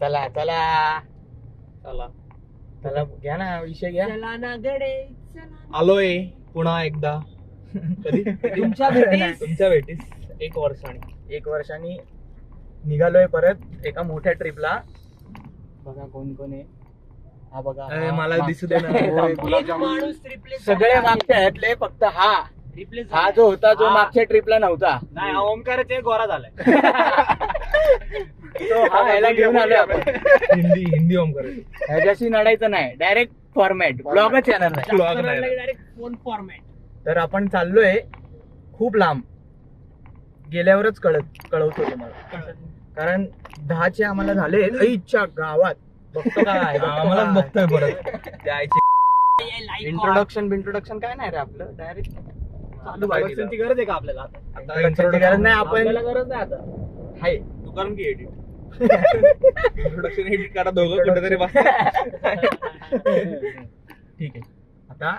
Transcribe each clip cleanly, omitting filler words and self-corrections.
चला चला चला चला घ्या ना विषय घ्या. आलोय पुन्हा एकदा. कधी तुमच्या भेटीस. तुमच्या भेटीस 1 वर्षाने. 1 वर्षांनी निघालोय परत एका मोठ्या ट्रिपला. बघा कोण कोण आहे. हा बघा अरे मला दिसू दे ना. सगळे मागच्या ह्यातले फक्त हा जो होता जो मागच्या ट्रिपला नव्हता. नाही ओमकारचे गोरा झालाय. तो ह्याला घेऊन आलोय आपण. हिंदी ओमकार. ह्याच्याशी लढायचं नाही. डायरेक्ट फॉर्मॅट ब्लॉगच येणार नाही. Direct phone format. तर आपण चाललोय खूप लांब. गेल्यावरच कळवतो तुम्हाला. कारण 10चे आम्हाला झाले इच्छा गावात. बघतो काय आम्हालाच बघतोय परत. इंट्रोडक्शन काय नाही रे आपलं. डायरेक्ट चालू बायकोची गरज आहे का आपल्याला आता? गरज नाही. आपण गरज नाही आता. हाय तू करून की एडिट. इंट्रोडक्शन एडिट करा दोघं कुठेतरी बसतात. ठीक आहे. आता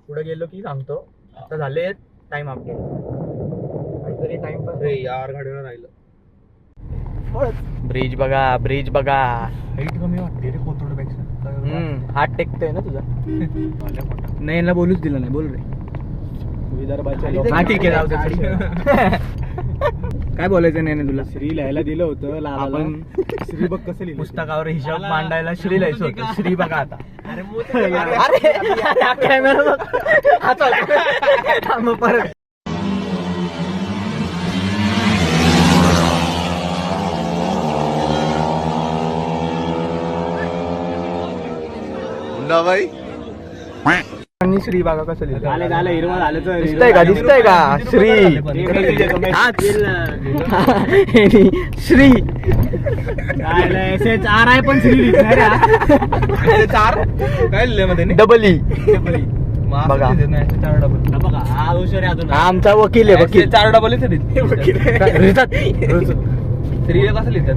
पुढे गेलो की सांगतो. आता झाले टाइम आपले काहीतरी टाइमपास. अरे यार गाडीवर राहिलं. ब्रिज बघा. हाईट कमी वाटते रे कोथरूडपेक्षा. हात टेकतोय ना तुझा. नाही ना बोलूच दिलं नाही. बोल रे. विदर्भाच्या हा ठीक आहे जाऊ दे. काय बोलायचं नाही तुला. श्री लिहायला दिलं होतं आपण श्री बघ कसं लिहिलं. पुस्तकावर हिशोब मांडायला श्री लिहायचं होतं. श्री बघा आता. अरे कॅमेरा परत. भाई आणि श्री बघा कसं लिहिलं. झालं हिरवा झालं. दिसतंय का श्री. श्री आर पण श्री चार काय लिहिले मध्ये डबल ई. बघा. बघा हा हुशार आहे अजून. हा आमचा वकील आहे. वकील 4 डबल लिहितात. श्री कसं लिहितात?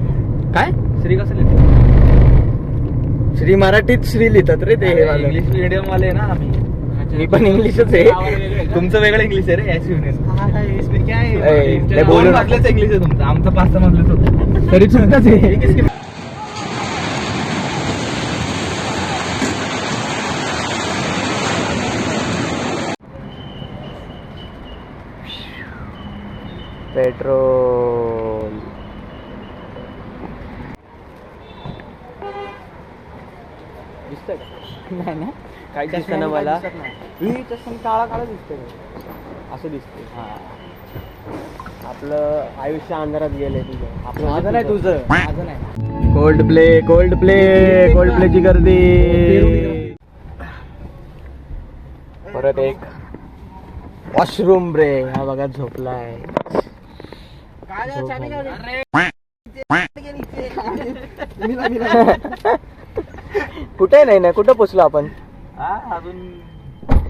काय श्री कसं लिहितात? श्री मराठीत श्री लिहितात रे ते. इंग्लिश मीडियम वाले ना आम्ही. मी पण इंग्लिशच आहे. तुमचं वेगळं इंग्लिश आहे रे. लय बोलू नका. इंग्लिश आहे तुमचं. आमचं 5 मधलंच होतं. तरी चुकताच आहे. पेट्रोल दिसतंय का? नाही ना काही दिसतं ना मला. काळा दिसतंय. असं दिसतंय. हा आपलं आयुष्य अंधारात गेलंय तुझं. आपलं माझं नाही तुझं. माझं नाही. कोल्ड प्लेची गर्दी. परत एक वॉशरूम रे. हा बघा झोपलाय. कुठे नाही ना. कुठं पोचलो आपण? अजून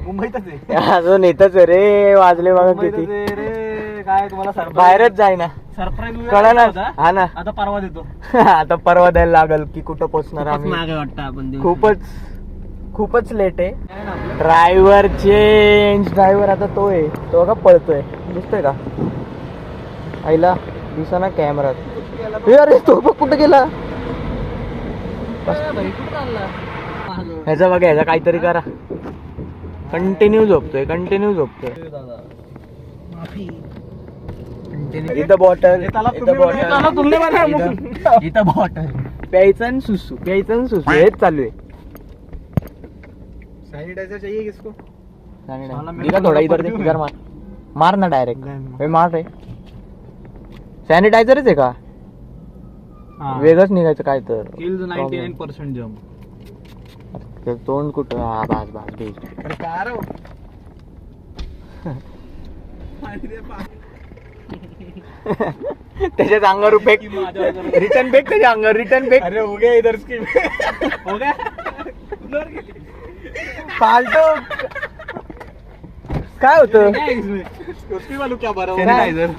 मुंबईतच आहे. अजून येतच रे. वाजले बघा किती. रे काय तुम्हाला बाहेरच जाय ना. सरप्राईज कळलं ना. हा ना. आता परवा देतो. आता परवा द्यायला लागल की कुठं पोचणार आम्ही. मागे वाटतं आपण खूपच लेट आहे. Driver change. ड्रायव्हर आता तो आहे. तो का पळतोय. दिसतोय का? आईला दिसा कॅमेरात. अरे तो कुठं गेला? ह्याचा बघा. ह्याचा काहीतरी करा. कंटिन्यू झोपतोय. इथं बॉटल. इथं बॉटल प्यायचं आणि सुसू हेच चालू आहे. सॅनिटायझर चाहिए किसको? दिखा थोडा इधर दे. इधर मार ना डायरेक्ट. मार रे. सॅनिटायझरच आहे का? वेगळंच निघायचं काय तर. किल्स 99% जम. तोंड कुठं? हा बास भेज. त्याच्याच अंगावर फेक. रिटर्न फेक त्याच्या अंगावर. Return fake. अरे हो गया इधर स्किप. हो गया. फालतू काय होतं? उसकी वालू क्या भरा? सॅनिटायझर.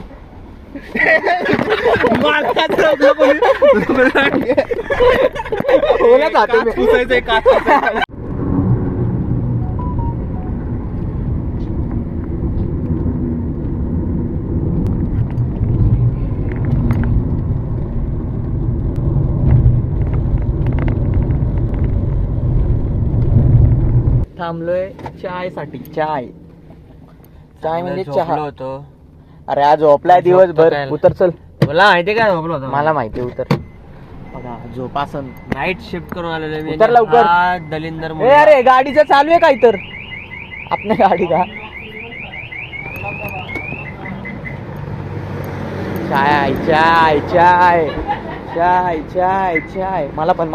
थांबलोय चाय साठी. चाय म्हणजे चहा. होतो. अरे आज झोपलाय दिवसभर. उतर चल. मला माहिती काय झोपलो होतो. मला माहिती. उतर. बघा झोपासन. नाईट शिफ्ट करून आलेलो मी. उतर लवकर. दलिंदर ए अरे गाडीचं चालू आहे काय तर आपल्या गाडी का. चाय चाय चाय चाय चाय चाय. मला पण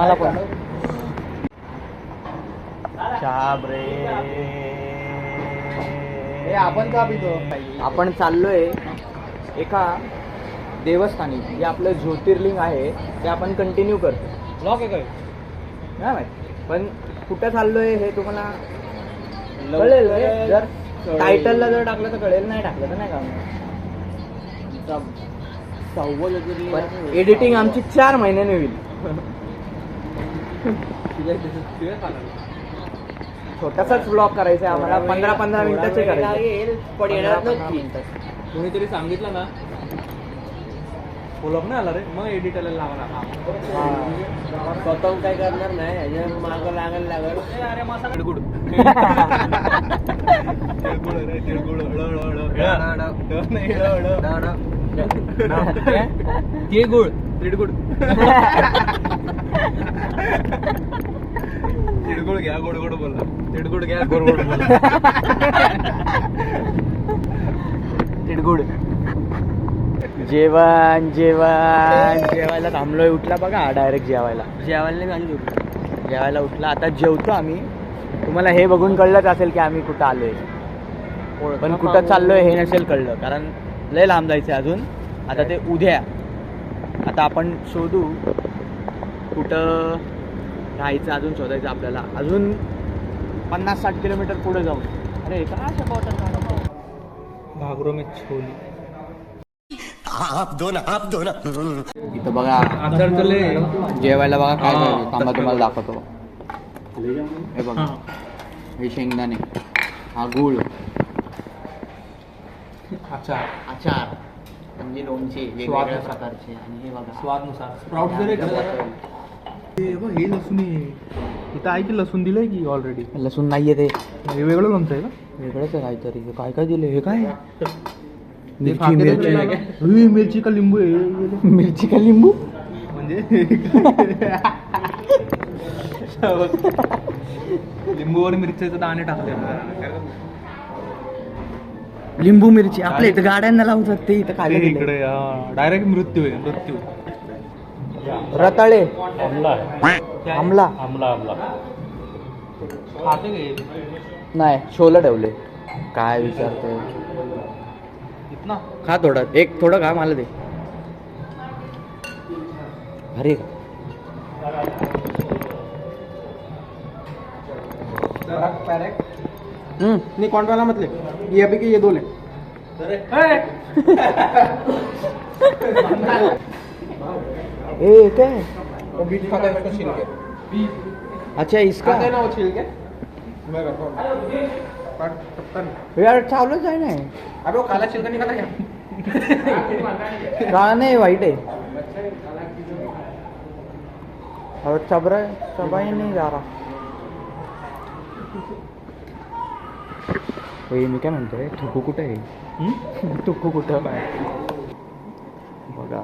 चहा ब्रे. आपण का पितो? आपण चाललोय एका देवस्थानी. जे आपलं ज्योतिर्लिंग आहे ते आपण कंटिन्यू करतो. ब्लॉक आहे काय? नाही माहित पण कुठं चाललोय हे तुम्हाला कळेल रे. जर टायटलला जर टाकलं तर कळेल. नाही टाकलं तर नाही कळणार. एडिटिंग आमची 4 महिन्याने होईल. छोटासाच ब्लॉग करायचा आहे आम्हाला. 15-15 मिनिटाचे करायचे. पण येणार नक्की. कोणीतरी सांगितलं ना ब्लॉग नाही आला रे मग एडिटरला लावणार. स्वतःहून काय करणार नाही. मागं लागायला लागल. अरे मासा तिळगुळ. तिळगुळ. तिळगुळ. तिळगुळ घ्या गोड गोड बोला. तिळगुळ घ्या गोड गोड बोला. तिळगुळ. जेवायला थांबलोय. उठला बघा डायरेक्ट जेवायला. जेवायला उठला. आता जेवतो आम्ही. तुम्हाला हे बघून कळलंच असेल की आम्ही कुठं आलोय. पण कुठं चाललोय हे नसेल कळलं कारण लय लांब जायचं अजून. आता ते उद्या. आता आपण शोधू कुठं राहायचं. अजून शोधायचं आपल्याला. अजून 50-60 किलोमीटर पुढे जाऊन. अरे का घागरो में छोली. इथं बघा जेवायला बघा काय काय. थांबा तुम्हाला दाखवतो. हे बघा हे शेंगदाणे. हा गूळ. अच्छा आचार म्हणजे लोणचे वेगवेगळ्या प्रकारचे. आणि हे बघा स्वादनुसार स्प्राउट जरी हे लसूण आहे. इथं आहे की लसूण दिलंय की ऑलरेडी. लसूण नाहीये ते. हे वेगळं लोणचं आहे का? वेगळंच आहे काहीतरी. काय काय दिले हे काय. मिरची का लिंबू आहे? मिरची का लिंबू म्हणजे लिंबूवर मिरचीचे दाणे टाकले. लिंबू मिरची आपल्या इथं गाड्यांना लावतात ते. इथं काय इकडे डायरेक्ट मृत्यू आहे. मृत्यू. रताळे. आमला खाते गे नाही. छोलं ठेवले. काय विचारतोय. इतना खा थोडं. एक थोडं खा मला दे. अरे नहीं कौन वाला मतलब ये अभी के ये दो ले. ए काय. वो बीच खाता है उसको छील के. अच्छा इसका खाता है ना वो छील के. मैं करता हूँ. काट यार चावलंच आहे ना. अबे वो काला छिलका निकाला क्या? काळा नाही वाईट आहे. और चबाई नहीं जा रहा. मी काय म्हणतोय थुकू कुठे आहे. थुकू कुठं बघा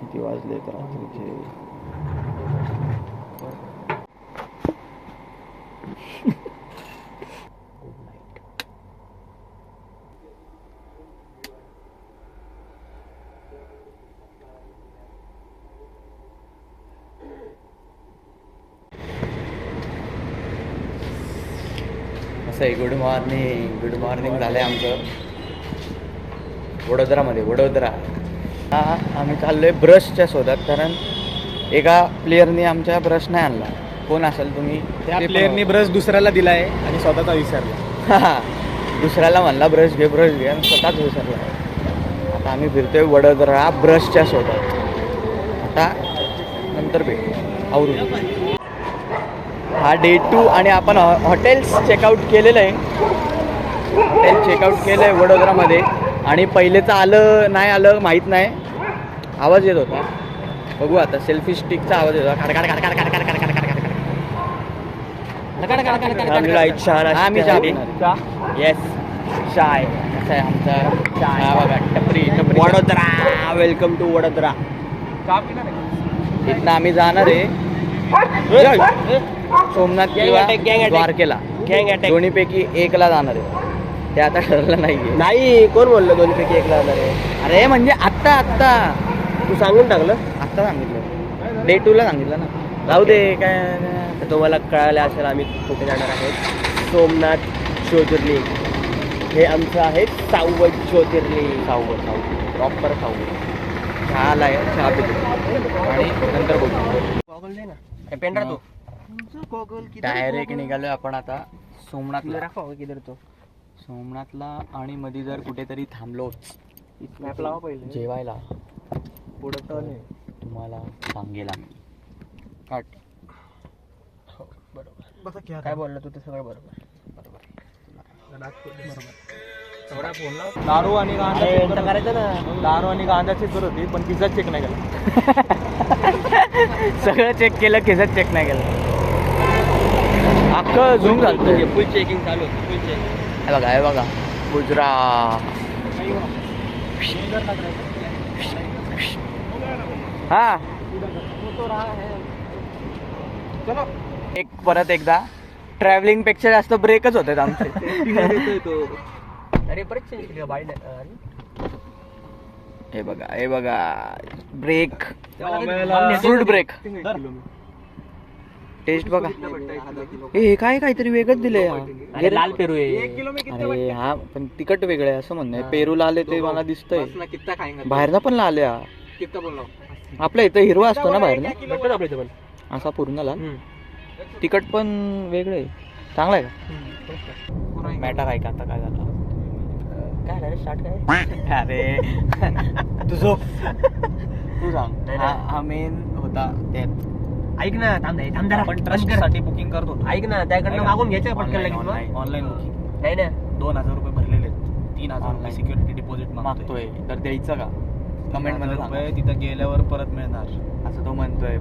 किती वाजले तर रात्रीचे. असं आहे. गुड मॉर्निंग झालं आहे आमचं वडोदरा. हा आम्ही चाललो आहे ब्रशच्या शोधात. कारण एका प्लेयरने आमच्या ब्रश नाही आणला. कोण असेल तुम्ही. त्या प्लेयरनी ब्रश दुसऱ्याला दिलाय आणि स्वतःचा विसरला. हा दुसऱ्याला म्हणला ब्रश घे आणि स्वतःच विसरला. आता आम्ही फिरतोय वडोदरा ब्रशच्या शोधात. आता नंतर भेटू आवरून. हा डे 2 आणि आपण हॉटेल्स चेकआउट केलेलं आहे. हॉटेल चेकआउट केलं आहे वडोदरामध्ये. आणि पहिलेचं आलं नाही आलं माहीत नाही. आवाज येत होता. बघू आता. सेल्फी स्टिकचा आवाज येतो. आम्ही येस चाय असं आहे आमचा चाय बघा टपरी टपरी वडोदरा, वेलकम टू वडोदरा. इथनं आम्ही जाणार आहे सोमनाथ किंवा द्वारकेला दोन्हीपैकी एकला जाणार आहे. ते आता ठरलं नाहीये. नाही, कोण बोललं दोन्हीपैकी एक जाणार आहे? अरे म्हणजे आत्ता आत्ता तू सांगून टाकलं. आत्ता सांगितलं डे 2 ला सांगितलं ना. जाऊ दे काय तर तुम्हाला कळालं असेल आम्ही कुठे जाणार आहोत. सोमनाथ ज्योतिर्लिंग हे आमचं आहे 6वं ज्योतिर्लिंग. 6 प्रॉपर 6 चहाला आहे चहा पितो आणि नंतर बोलतो. गॉगल दे ना, पेन राहतो. डायरेक्ट निघालोय आपण आता सोमनाथला. राखो किधर तो सोमनाथला आणि मध्ये जर कुठेतरी थांबलोच मॅप लावा पहिले. जेवायला पुढं टर्न आहे. तुम्हाला सांगेल आम्ही. काट बरोबर. काय बोललं तू ते सगळं बरोबर. दारू आणि गांजा check करत करायचं ना. होती. दारू आणि गांजा चेक करत होती पण पिझ्झा चेक नाही केला. सगळं चेक केलं केसच चेक नाही केलं. अख्खं झूम झालं. फुल चेकिंग चालू होती. फुल चेकिंग. हे बघा गुजरात. हा एक परत एकदा ट्रॅव्हलिंग पेक्षा जास्त ब्रेकच होते आमचे. अरे परत चेंज केली बाई. हे बघा ब्रेक फ्रूट ब्रेक टेस्ट बघा. हे काय काहीतरी वेगळंच दिलंय. अरे लाल पेरू आहे. अरे हा पण तिखट वेगळं आहे असं म्हणणं आहे. पेरूला आले ते मला दिसतंय. बाहेरनं पण लाल आहे. आपल्या इथं हिरवा असतो ना बाहेरनं असा पूर्ण लाल. तिखट पण वेगळं आहे. चांगला आहे का मॅटर आहे का आता काय झालं. काय झालं स्टार्ट काय. अरे तू झोप तू सांग. हा मेन होता त्यात. ऐक ना, थांब जरा. आपण ट्रस्ट साठी बुकिंग करतो. ऐक ना, त्याकडनं मागून घ्यायचं पटकन लगेच मग. Online booking. नाही ना, 2000 रुपये भरलेले आहेत. 3000 रुपये सिक्युरिटी डिपॉझिट मागतोय तर द्यायचं का कमेंट मध्ये सांगा. तिथं गेल्यावर परत मिळणार असं तो म्हणतोय.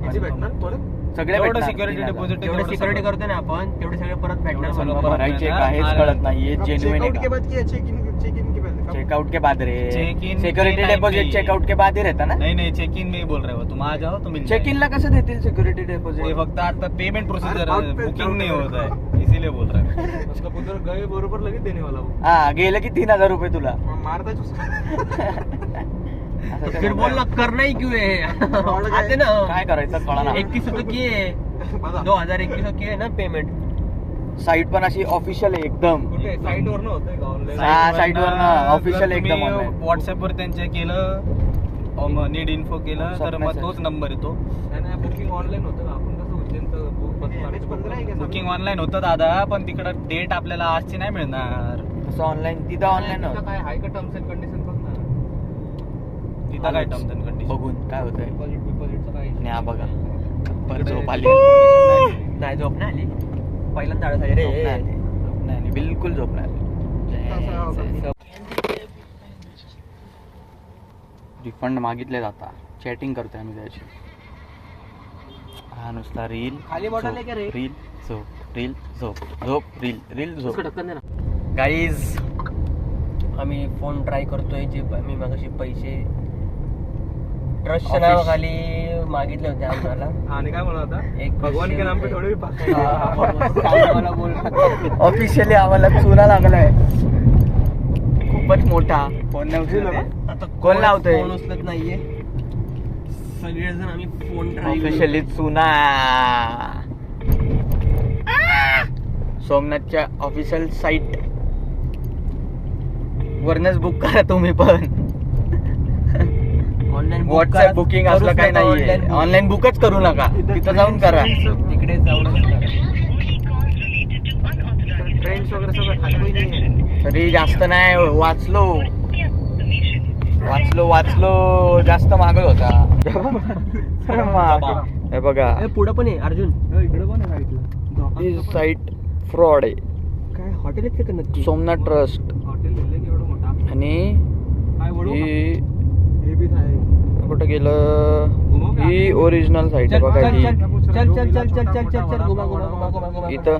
सगळे एवढं भेटणार. सिक्युरिटी डिपॉझिट जेवढे सिक्युरिटी करतो ना आपण तेवढे सगळे परत भेटणार. सगळं मला. परत भरायचे मिळणार. काहीच कळत नाहीये. जेन्युइन आहे का चेकआउट के बाद रे. Check-in सिक्युरिटी के डिपॉझिट time चेकआउट के बाद ही रहता ना. नहीं नहीं चेक इन में ही बोल रहे हो तुम. आ जाओ तो मिल चेक इन ला कसं देतील सिक्युरिटी ये डिपॉझिट. फक्त आता पेमेंट प्रोसीजर बुकिंग नहीं होता है इसीलिए बोल रहा है. उसका पुत्र गए बरोबर लगेच देने वाला वो. हा गेलं की 3000 रुपये तुला. फिर बोल ना, करना ही क्यों है. आते ना काय करायचं कळा ना. 21 तो किए 2021 किए ना पेमेंट. साईट पण अशी ऑफिशियल आहे एकदम. कुठे साइट वर नव्हतं का ऑनलाईन. हा, site वर ना, official एकदम online. व्हॉट्सअप वर त्यांच्या केलं नीड इन्फो केलं तर मग message. तोच नंबर येतो. बुकिंग ऑनलाईन होतं ना, आपण कसं उज्जैनचं बुकिंग ऑनलाईन होतं दादा पण तिकडं डेट आपल्याला आजची नाही मिळणार. तसं ऑनलाईन तिथं ऑनलाईन काय आहे का टर्म्स अँड कंडिशन बघ ना. तिथं काय टर्म्स अँड कंडिशन बघून काय होतंय. डिपॉझिटचं काय आणि हा बघा पर झोप आली. नाही झोप नाही आली. पहिल्यांदा आळस आली रे. झोप नाही आली. झोप नाही आली. बिलकुल झोप नाही आली. रिफंड मागितले जाता. चॅटिंग करतोय आम्ही त्याची. हा नुसता रील खाली बॉटल आहे का रे? रील झोप रील झोप झोप रील रील झोप. उसको ढक्कन दे ना. गाईज आम्ही फोन ट्राय करतोय. जे मी मागाशी पैसे ट्रस्टच्या नावाखाली मागितले होते आम्हाला. आणि काय म्हणत होता, एक भगवान के नाम पे थोडे भी मला बोल. ऑफिशियली आम्हाला चुना लागलाय खूपच मोठा. फोन नाही उचलत. आता कोण लावतोय? फोन उचलत नाहीये. सगळेजण आम्ही फोन ट्राय ऑफिशियली चुना. सोमनाथच्या ऑफिशियल साईट वरनच बुक करा तुम्ही पण. ऑनलाईन व्हॉट्सअप बुकिंग असलं काही नाहीये. ऑनलाईन बुकच करू नका. तिथं जाऊन करा. तिकडे जाऊन ट्रेन्स वगैरे सगळं खाली नाही. तरी जास्त नाही. वाचलो जास्त मागत होता. हे बघा पुढं पण आहे अर्जुन. इकडे पण आहे साईडला. ही साईट फ्रॉड आहे. काय हॉटेल आहेत का नक्की? सोमनाथ ट्रस्ट. हॉटेल लिहिलं की एवढं मोठा आणि काय वडू ही हे बी आहे. कुठं गेलं. ही ओरिजिनल साईट आहे बघा. ही चल चल चल चल चल चल चल घुमा घुमा घुमा घुमा घुमा. इथं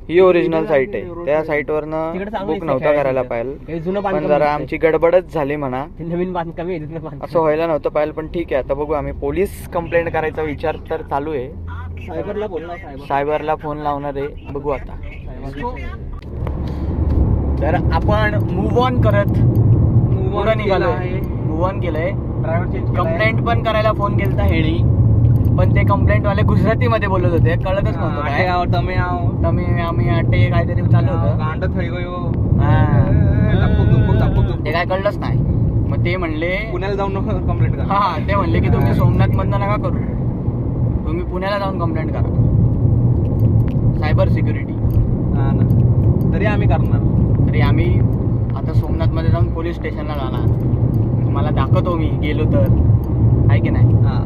ही ओरिजिनल साईट आहे. त्या तिकडे साईटवरनं चांगलं बुक दिसतंय नव्हता खेळायला करायला तिथं. पाहिजे, हे जुनं पण बांधकाम जरा दिसतंय. आमची गडबडच झाली म्हणा. ते नवीन बांधकाम आहे जुनं बांधकाम. असं व्हायला नव्हतं पाहिजे, पण ठीक आहे. आता बघू, आम्ही पोलीस कंप्लेंट करायचा विचार तर चालू आहे. सायबरला बोलला सायबर. सायबरला फोन लावणार आहे, बघू आता. तर आपण मूव्ह ऑन करत पुढं निघालोय. मूव्ह ऑन केलंय. कंप्लेंट पण करायला फोन केलता हेळी, पण ते कंप्लेंट वाले गुजरातीमध्ये बोलत होते, कळतच नव्हतं काय. तुम्ही आम्ही आटे काहीतरी चालू होतं, ते काय कळलंच नाही. मग ते म्हणले पुण्याला जाऊन कंप्लेंट करा. हा, ते म्हणले की तुम्ही सोमनाथ मधनं नका करू, तुम्ही पुण्याला जाऊन कंप्लेंट करा, सायबर सिक्युरिटी. हा ना, तरी आम्ही करणार. तरी आम्ही आता सोमनाथ मध्ये जाऊन पोलीस स्टेशनला जाणार. तुम्हाला दाखवतो मी गेलो तर, आहे की नाही, हा,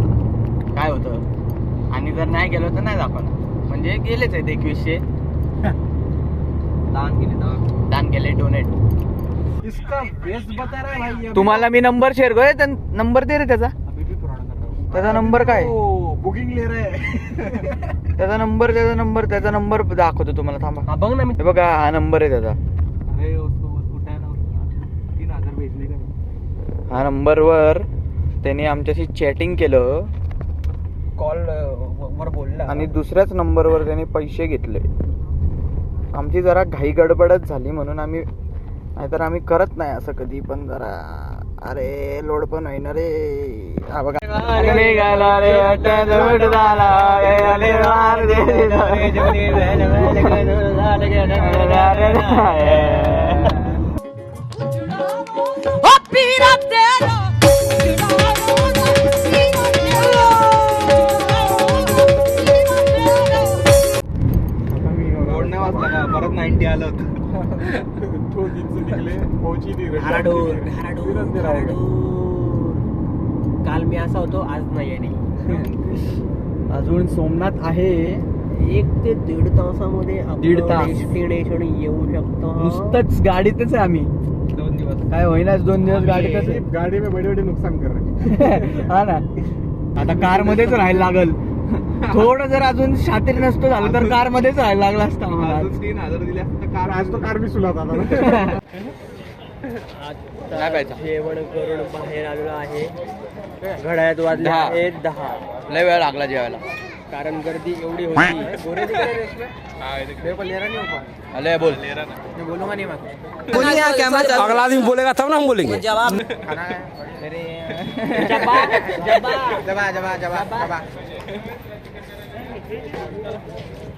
काय होतं. आणि जर नाही गेलो तर नाही दाखवणार, म्हणजे गेलेच आहेत 2100 दान केले, डोनेट. इसका बेस्ट बता रहा है भाई. तुम्हाला मी नंबर शेअर कर, नंबर दे रे त्याचा. त्याचा नंबर काय, बुकिंग ले रहे. त्याचा नंबर दाखवतो तुम्हाला, थांबा. हा, बघ ना मी. हे बघा, हा नंबर आहे त्याचा. अरे उसको उठाना, 3000 भेजले का. हा नंबरवर त्याने आमच्याशी चॅटिंग केलं कॉल वर बोलला आणि दुसऱ्याच नंबरवर त्याने पैसे घेतले. आमची जरा घाई गडबडच झाली म्हणून आम्ही, नाहीतर आम्ही करत नाही असं कधी, पण जरा अरे लोड पण होईना रे. हा बघा, ओढण्या वाजला का परत 90 आलं होतं. धाराडोर. काल मी असा होतो, आज नाही आहे. अजून सोमनाथ आहे 1 ते 1.5 तासामध्ये आपण 1.5 तास. डेस्टिनेशन येऊ शकतो. नुसतंच गाडीतच आहे आम्ही. 2 दिवस काय होईनाच, 2 दिवस गाडीतच आहे. गाडी में बड़े बड़े नुकसान कर रहे. हा ना, आता कार मध्येच राहायला लागल. थोडं जर अजून शातीर नसतो झालं तर कार मध्येच राहायला लागला असता आम्हाला. अजून 3000 दिले असते तर कार, आज तो कार भी सुलात आता. काय पाहिजे? जेवण करून बाहेर आलेलो आहे. घड्याळात वाजले 10. आहेत 10, लय वेळ लागला जेवायला. कारण गर्दी एवढी होती. गोरे दिखले रे इसमें? अले बोल. मैं बोलूंगा नहीं मत. अगला आदमी बोलेगा तब ना हम बोलेंगे. जवाब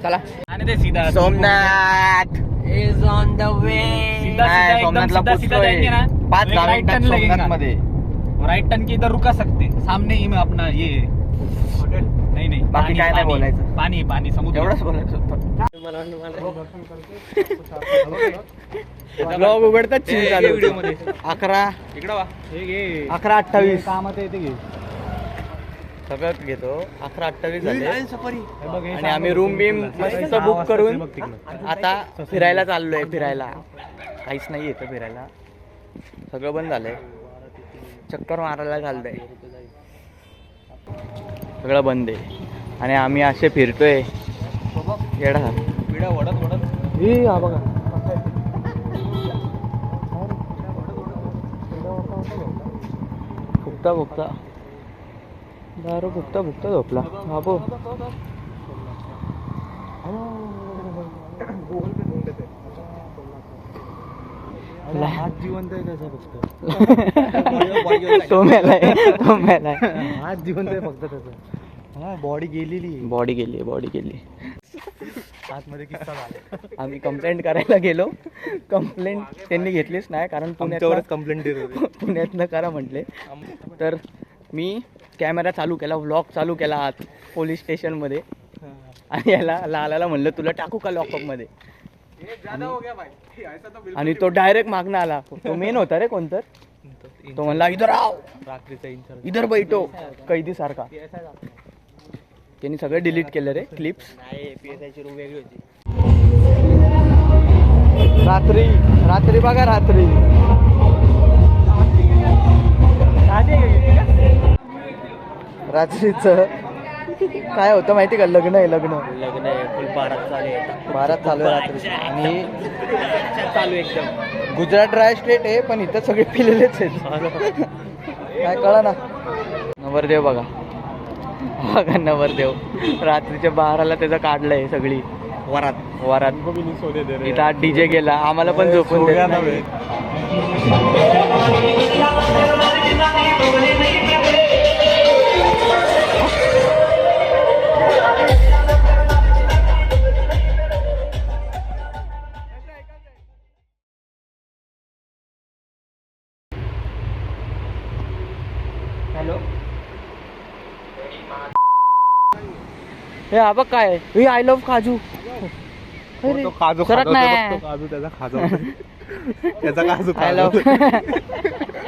चला आणि ते सीधा Somnath is on the way. नाही, सोमनाथला पोहोचतोय. 5 गावे राइट टर्न सोमनाथ लगेगा. मध्ये. राइट टर्न के इधर रुका सकते, सामने ही में अपना ये नहीं बाकी काय नाही बोलायचं. पानी समुद्र. एवढंच बोलायचं होतं. मला ब्लॉग उघडतात चिल चालू व्हिडिओ मध्ये 11 इकडं वा. 11:28 कामात येते घे. सगळं घेतो. 11:28 झाले आणि आम्ही रूम बीम मस्त बुक करून आता फिरायला चाललोय. फिरायला काहीच नाही येतं, फिरायला सगळं बंद झालंय. चक्कर मारायला चाललंय, सगळं बंद आहे आणि आम्ही असे फिरतोय येडा. पिढ्या वडत हे हा बघा, फुकता दारू फुकता झोपला बाबू. जिवंत आहे त्याचा फक्त. तो मेलाय. आज जिवंत आहे फक्त त्याचा. बॉडी गेली. आतमध्ये किस्सा झाला. आम्ही कंप्लेंट करायला गेलो, कंप्लेंट त्यांनी घेतलीच नाही, कारण आमच्यावरच कंप्लेंट देत होते. पुण्यातनं करा म्हटले. तर मी कॅमेरा चालू केला, व्लॉग चालू केला आत पोलीस स्टेशनमध्ये आणि याला लालाला म्हणलं तुला टाकू का लॉकअपमध्ये, आणि तो डायरेक्ट मागणं आला. तो मेन होता रे कोणतर, तो म्हणला इधर आओ, रात्रीचा इन्शुरन्स. इधर बैठो, कैदी सारखा. त्यांनी सगळं डिलीट केलं रे क्लिप्स. नाही, PSI ची रूम वेगळी होती. रात्री बघा, रात्रीचं काय होतं माहिती का, लग्न आहे लग्न आहे फुल बारात चालू आहे. बारात चालू आहे रात्री. आणि चालू आहे एकदम. गुजरात ड्राय स्टेट आहे पण इथं सगळे पिलेलेच आहेत. काय कळा ना. नवरदेव बघा बघा नवरदेव रात्रीच्या 12ला त्याचं काढलंय सगळी वरात. इथं आज डीजे गेला, आम्हाला पण झोपून देत नाही. हॅलो. हे हा बघ काय हे आय लव्ह काजू. अरे, तो काजू सरक खाजवतोय नाही. बघ, तो काजू त्याचा खाजवतोय. त्याचा काजू आय लव्ह